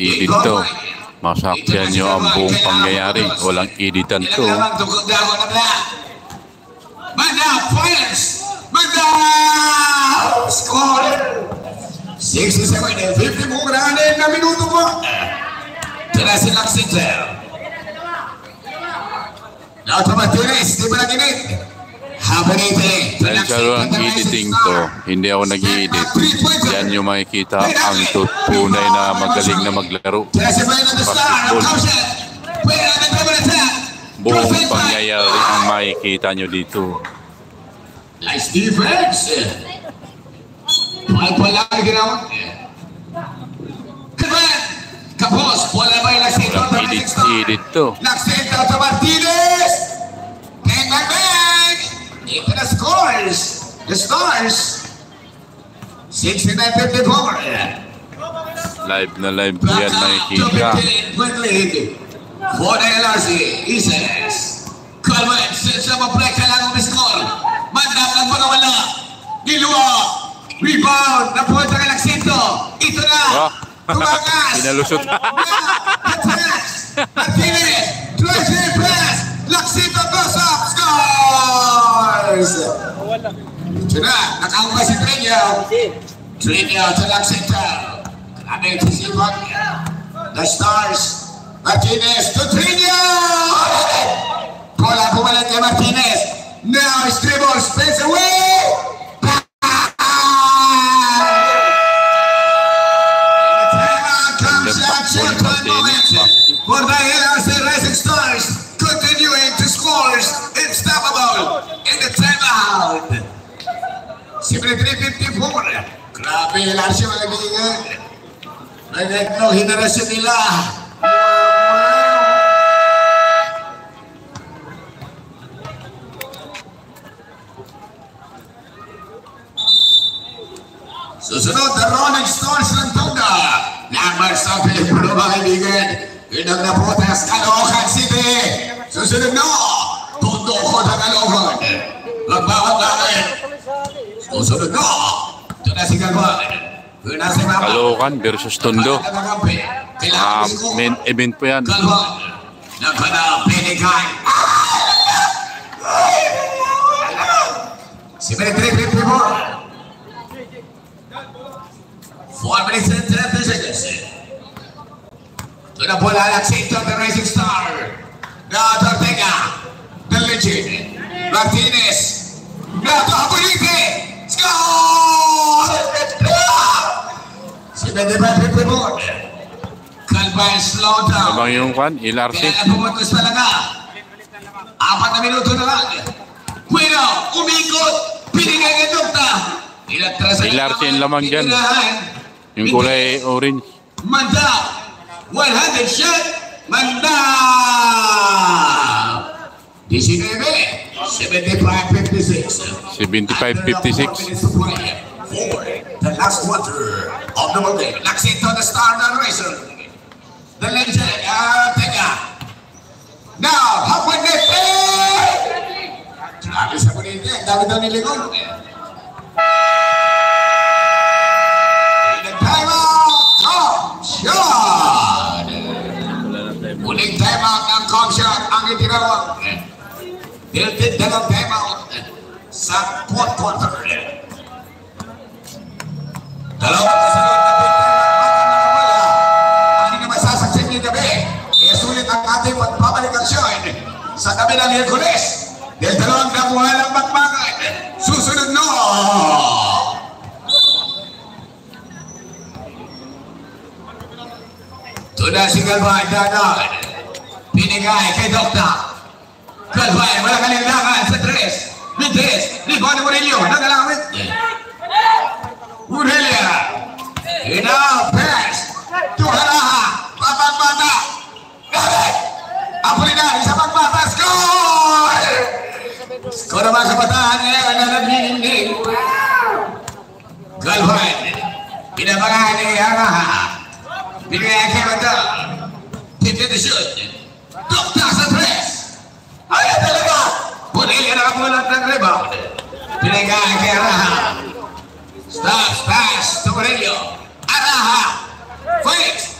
edit to. Masakyan nyo ang buong pangyayari. Walang editan to. Manda, fires! Manda! Score! 67 and 50 mo na minuto po. Tira silang Sintel. Lato Martinez, di ba naginit? Dahil sa ang editing to, hindi ako nag-i-edit. Yan yung makikita ang tunay na magaling na maglaro. Basketball. Buong pangyayari ang makikita nyo dito. Nice defense. Mahal lang ginawa. Kapos, wala ba yung Laksito? Walang edit to. Laksito to Martinez. Bang! Into the scores. The Stars. 69-54. Live na live yan makikita. For the LRC, Ises. Calvin, sa mag-break ka lang score. Mandang ang pagkawala. Gilua. Rebound. Napunta ka Laksito. Ito na. Tumakas. Inalusot. Martinez. Treasure press. Laksito goes up. Scores. Ito na. Nakaupa si Trinio. Trinio to Laksito. Grabe yung sisipag. The Stars. Martinez to Trinio. Bola bumalik kay Martinez. Now it's dribble. Space away. For the LRC Rising Stars, continuing to scores, unstoppable in the timeout. 73-54. Grabe LRC mga kaibigan. Nagagno, hinarasyon nila. Susunod, the Rolling Stones ng Tonga. Number sa Pilipino mga kaibigan. Inang napotas, Caloocan City. Susunod na, Tondo ko na Caloocan. Magbawag namin. Susunod na, ito na si Caloocan. Caloocan versus Tondo. Main event po yan. Caloocan. Nagkana, Pinigay. 73-54. 4 minutes and 30 seconds. Ito na bola Laksito, the Rising Star. Gato Ortega, the Legend. Martinez. Gato Abulite. Score! 75-54. Calvin slow down. Abang yung kwan, LRC. Kaya pumuntos talaga. 4 na minuto na lang. Bueno, umikot. Pinigay ka dokta. LRC ang lamang dyan. Yung kulay orange. Manda! 100 shot! Manda! 19, 75-56. 75-56. The last quarter of the game. Laksito, the star, the racer. The legend, Tega. Now, halfway net. Grabe sa Bonite. Dami daw nilingon. Uling time out ng Comshot ang itinawag. Diltid dalang time out sa fourth quarter. Dalawang kasunod na big time out mga bola. Ang masasaksin niyo gabi. Kaya sulit ang ating pagbabalik aksyon sa gabi ng Hercules. Dahil dalawang nabuhay ng magmagan. Susunod no! Tuna si Calvin, dadan. Pinigay kay Dokta. Calvin, wala kalindangan sa tres. Mintes, Rico de Murillo, nagalawit. Murillo. Enough pass. Tuharaha. Papagbata. Apolinar, isa pagbata. Score! Score naman sa batahan ngayon na nagniningning. Calvin. Pinabangan ni Haraha. Pinigay kay Manda. Tinte de shoot. Dokta sa tres. Ayaw talaga. Punili na kamulat ng rebound. Pinigay kay Araha. Stops pass to Murillo. Araha. Fakes.